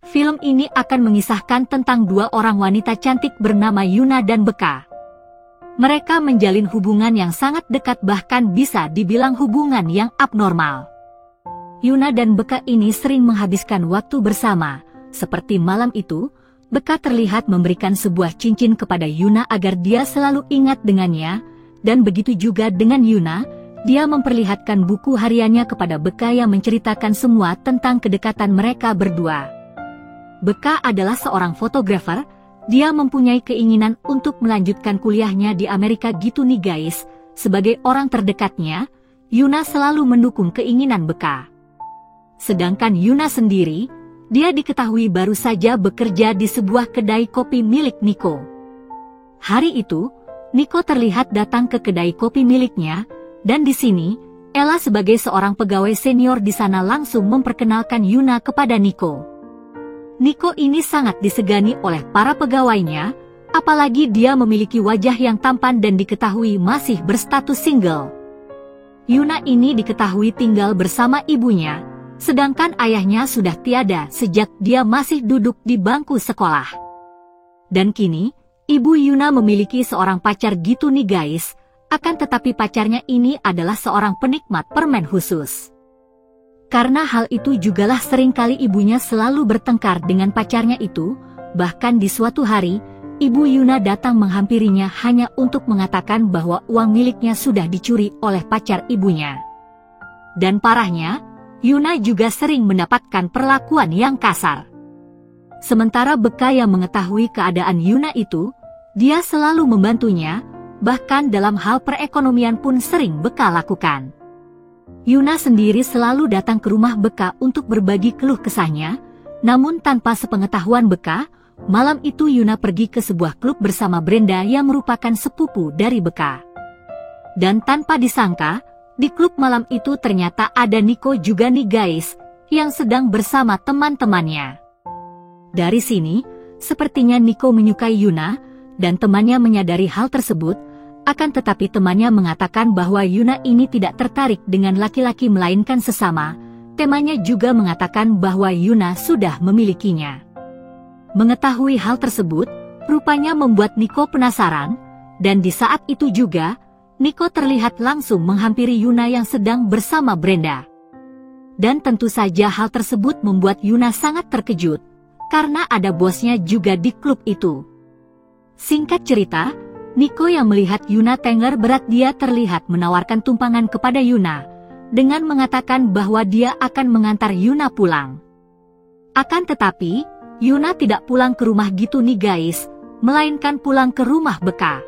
Film ini akan mengisahkan tentang dua orang wanita cantik bernama Yuna dan Beka. Mereka menjalin hubungan yang sangat dekat, bahkan bisa dibilang hubungan yang abnormal. Yuna dan Beka ini sering menghabiskan waktu bersama. Seperti malam itu, Beka terlihat memberikan sebuah cincin kepada Yuna agar dia selalu ingat dengannya, dan begitu juga dengan Yuna, dia memperlihatkan buku hariannya kepada Beka yang menceritakan semua tentang kedekatan mereka berdua. Beka adalah seorang fotografer, dia mempunyai keinginan untuk melanjutkan kuliahnya di Amerika gitu nih guys. Sebagai orang terdekatnya, Yuna selalu mendukung keinginan Beka. Sedangkan Yuna sendiri, dia diketahui baru saja bekerja di sebuah kedai kopi milik Nico. Hari itu, Nico terlihat datang ke kedai kopi miliknya, dan di sini, Ella sebagai seorang pegawai senior di sana langsung memperkenalkan Yuna kepada Nico. Nico ini sangat disegani oleh para pegawainya, apalagi dia memiliki wajah yang tampan dan diketahui masih berstatus single. Yuna ini diketahui tinggal bersama ibunya, sedangkan ayahnya sudah tiada sejak dia masih duduk di bangku sekolah. Dan kini, ibu Yuna memiliki seorang pacar gitu nih guys, akan tetapi pacarnya ini adalah seorang penikmat permen khusus. Karena hal itu jugalah seringkali ibunya selalu bertengkar dengan pacarnya itu, bahkan di suatu hari, ibu Yuna datang menghampirinya hanya untuk mengatakan bahwa uang miliknya sudah dicuri oleh pacar ibunya. Dan parahnya, Yuna juga sering mendapatkan perlakuan yang kasar. Sementara Beka yang mengetahui keadaan Yuna itu, dia selalu membantunya, bahkan dalam hal perekonomian pun sering Beka lakukan. Yuna sendiri selalu datang ke rumah Beka untuk berbagi keluh kesahnya, namun tanpa sepengetahuan Beka, malam itu Yuna pergi ke sebuah klub bersama Brenda yang merupakan sepupu dari Beka. Dan tanpa disangka, di klub malam itu ternyata ada Nico juga nih guys, yang sedang bersama teman-temannya. Dari sini, sepertinya Nico menyukai Yuna, dan temannya menyadari hal tersebut. Akan tetapi temannya mengatakan bahwa Yuna ini tidak tertarik dengan laki-laki melainkan sesama. Temannya juga mengatakan bahwa Yuna sudah memilikinya. Mengetahui hal tersebut, rupanya membuat Nico penasaran, dan di saat itu juga, Nico terlihat langsung menghampiri Yuna yang sedang bersama Brenda. Dan tentu saja hal tersebut membuat Yuna sangat terkejut, karena ada bosnya juga di klub itu. Singkat cerita, Nico yang melihat Yuna tenger berat, dia terlihat menawarkan tumpangan kepada Yuna, dengan mengatakan bahwa dia akan mengantar Yuna pulang. Akan tetapi, Yuna tidak pulang ke rumah gitu nih guys, melainkan pulang ke rumah Beka.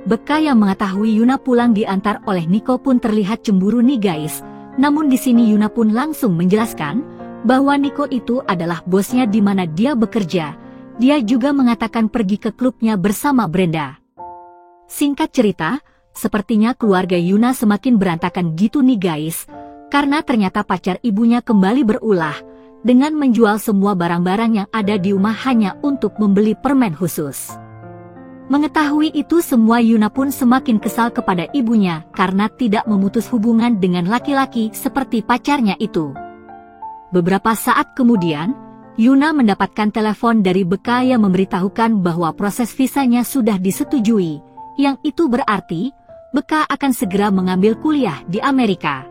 Beka yang mengetahui Yuna pulang diantar oleh Nico pun terlihat cemburu nih guys, namun di sini Yuna pun langsung menjelaskan bahwa Nico itu adalah bosnya di mana dia bekerja. Dia juga mengatakan pergi ke klubnya bersama Brenda. Singkat cerita, sepertinya keluarga Yuna semakin berantakan gitu nih guys, karena ternyata pacar ibunya kembali berulah, dengan menjual semua barang-barang yang ada di rumah hanya untuk membeli permen khusus. Mengetahui itu semua, Yuna pun semakin kesal kepada ibunya karena tidak memutus hubungan dengan laki-laki seperti pacarnya itu. Beberapa saat kemudian, Yuna mendapatkan telepon dari Beka yang memberitahukan bahwa proses visanya sudah disetujui, yang itu berarti Beka akan segera mengambil kuliah di Amerika.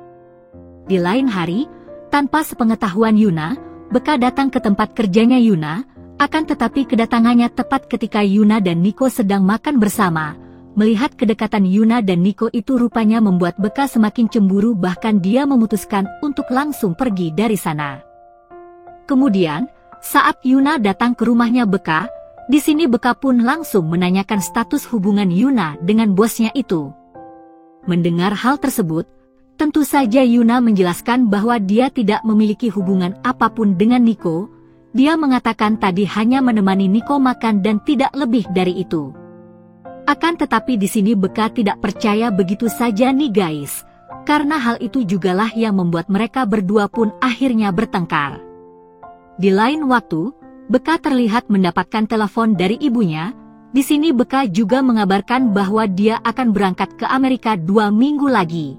Di lain hari, tanpa sepengetahuan Yuna, Beka datang ke tempat kerjanya Yuna, akan tetapi kedatangannya tepat ketika Yuna dan Nico sedang makan bersama. Melihat kedekatan Yuna dan Nico itu rupanya membuat Beka semakin cemburu, bahkan dia memutuskan untuk langsung pergi dari sana. Kemudian, saat Yuna datang ke rumahnya Beka, di sini Beka pun langsung menanyakan status hubungan Yuna dengan bosnya itu. Mendengar hal tersebut, tentu saja Yuna menjelaskan bahwa dia tidak memiliki hubungan apapun dengan Nico. Dia mengatakan tadi hanya menemani Nico makan dan tidak lebih dari itu. Akan tetapi di sini Beka tidak percaya begitu saja nih guys, karena hal itu jugalah yang membuat mereka berdua pun akhirnya bertengkar. Di lain waktu, Beka terlihat mendapatkan telepon dari ibunya. Di sini Beka juga mengabarkan bahwa dia akan berangkat ke Amerika 2 minggu lagi.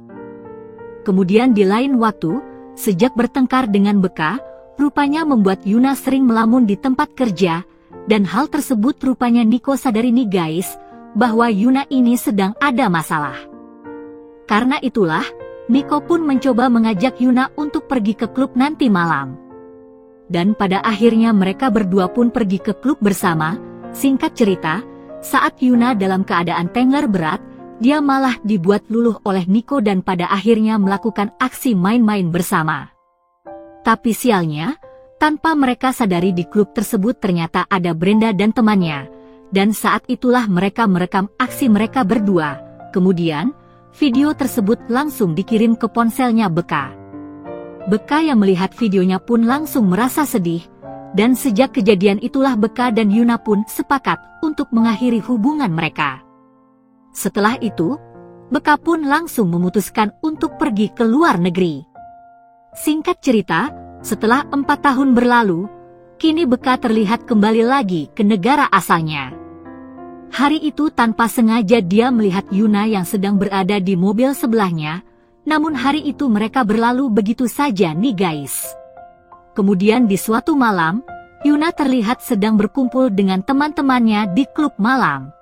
Kemudian di lain waktu, sejak bertengkar dengan Beka, rupanya membuat Yuna sering melamun di tempat kerja, dan hal tersebut rupanya Nico sadari nih guys, bahwa Yuna ini sedang ada masalah. Karena itulah, Nico pun mencoba mengajak Yuna untuk pergi ke klub nanti malam. Dan pada akhirnya mereka berdua pun pergi ke klub bersama. Singkat cerita, saat Yuna dalam keadaan tengger berat, dia malah dibuat luluh oleh Nico dan pada akhirnya melakukan aksi main-main bersama. Tapi sialnya, tanpa mereka sadari di klub tersebut ternyata ada Brenda dan temannya. Dan saat itulah mereka merekam aksi mereka berdua. Kemudian, video tersebut langsung dikirim ke ponselnya Beka. Beka yang melihat videonya pun langsung merasa sedih. Dan sejak kejadian itulah Beka dan Yuna pun sepakat untuk mengakhiri hubungan mereka. Setelah itu, Beka pun langsung memutuskan untuk pergi ke luar negeri. Singkat cerita, setelah 4 tahun berlalu, kini Beka terlihat kembali lagi ke negara asalnya. Hari itu tanpa sengaja dia melihat Yuna yang sedang berada di mobil sebelahnya, namun hari itu mereka berlalu begitu saja nih guys. Kemudian di suatu malam, Yuna terlihat sedang berkumpul dengan teman-temannya di klub malam.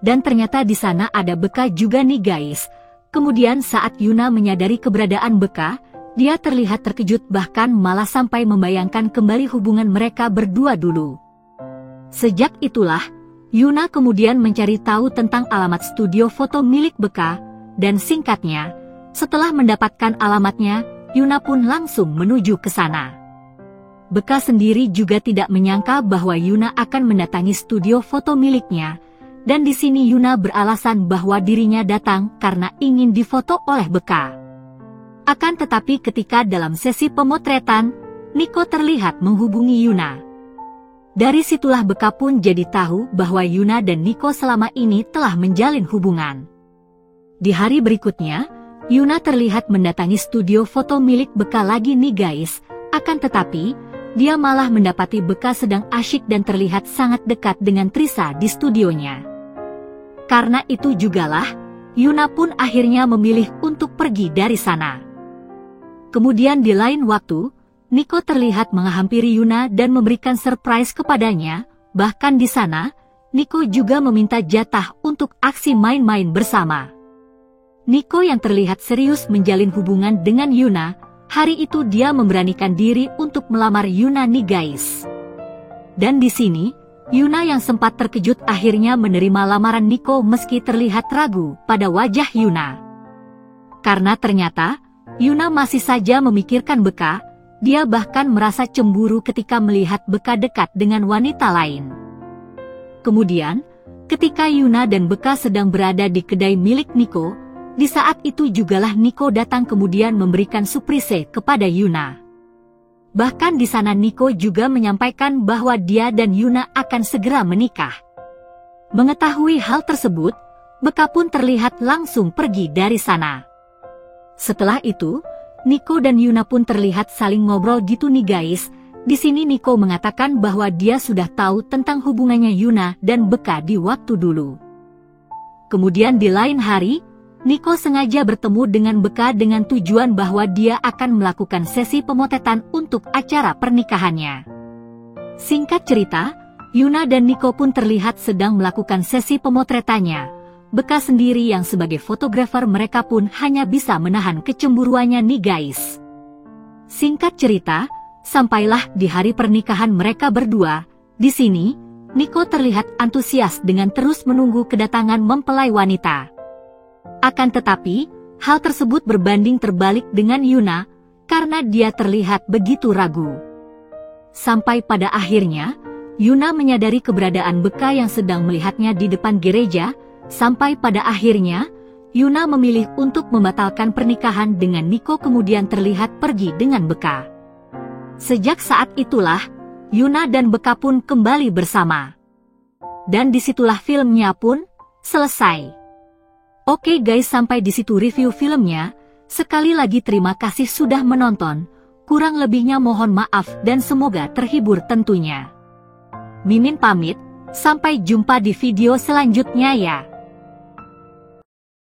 Dan ternyata di sana ada Beka juga nih guys. Kemudian saat Yuna menyadari keberadaan Beka, dia terlihat terkejut bahkan malah sampai membayangkan kembali hubungan mereka berdua dulu. Sejak itulah, Yuna kemudian mencari tahu tentang alamat studio foto milik Beka, dan singkatnya, setelah mendapatkan alamatnya, Yuna pun langsung menuju ke sana. Beka sendiri juga tidak menyangka bahwa Yuna akan mendatangi studio foto miliknya, dan di sini Yuna beralasan bahwa dirinya datang karena ingin difoto oleh Beka. Akan tetapi ketika dalam sesi pemotretan, Nico terlihat menghubungi Yuna. Dari situlah Beka pun jadi tahu bahwa Yuna dan Nico selama ini telah menjalin hubungan. Di hari berikutnya, Yuna terlihat mendatangi studio foto milik Beka lagi nih guys, akan tetapi, dia malah mendapati Beka sedang asyik dan terlihat sangat dekat dengan Trisa di studionya. Karena itu jugalah, Yuna pun akhirnya memilih untuk pergi dari sana. Kemudian di lain waktu, Nico terlihat menghampiri Yuna dan memberikan surprise kepadanya, bahkan di sana, Nico juga meminta jatah untuk aksi main-main bersama. Nico yang terlihat serius menjalin hubungan dengan Yuna, hari itu dia memberanikan diri untuk melamar Yuna nih guys. Dan di sini, Yuna yang sempat terkejut akhirnya menerima lamaran Nico meski terlihat ragu pada wajah Yuna. Karena ternyata, Yuna masih saja memikirkan Beka, dia bahkan merasa cemburu ketika melihat Beka dekat dengan wanita lain. Kemudian, ketika Yuna dan Beka sedang berada di kedai milik Nico, di saat itu jugalah Nico datang kemudian memberikan surprise kepada Yuna. Bahkan di sana Nico juga menyampaikan bahwa dia dan Yuna akan segera menikah. Mengetahui hal tersebut, Beka pun terlihat langsung pergi dari sana. Setelah itu, Nico dan Yuna pun terlihat saling ngobrol gitu nih guys. Di sini Nico mengatakan bahwa dia sudah tahu tentang hubungannya Yuna dan Beka di waktu dulu. Kemudian di lain hari, Nico sengaja bertemu dengan Beka dengan tujuan bahwa dia akan melakukan sesi pemotretan untuk acara pernikahannya. Singkat cerita, Yuna dan Nico pun terlihat sedang melakukan sesi pemotretannya. Beka sendiri yang sebagai fotografer mereka pun hanya bisa menahan kecemburuannya nih guys. Singkat cerita, sampailah di hari pernikahan mereka berdua. Di sini, Nico terlihat antusias dengan terus menunggu kedatangan mempelai wanita. Akan tetapi, hal tersebut berbanding terbalik dengan Yuna, karena dia terlihat begitu ragu. Sampai pada akhirnya, Yuna menyadari keberadaan Beka yang sedang melihatnya di depan gereja, sampai pada akhirnya, Yuna memilih untuk membatalkan pernikahan dengan Nico kemudian terlihat pergi dengan Beka. Sejak saat itulah, Yuna dan Beka pun kembali bersama. Dan disitulah filmnya pun selesai. Oke guys, sampai di situ review filmnya. Sekali lagi terima kasih sudah menonton. Kurang lebihnya mohon maaf dan semoga terhibur tentunya. Mimin pamit, sampai jumpa di video selanjutnya ya.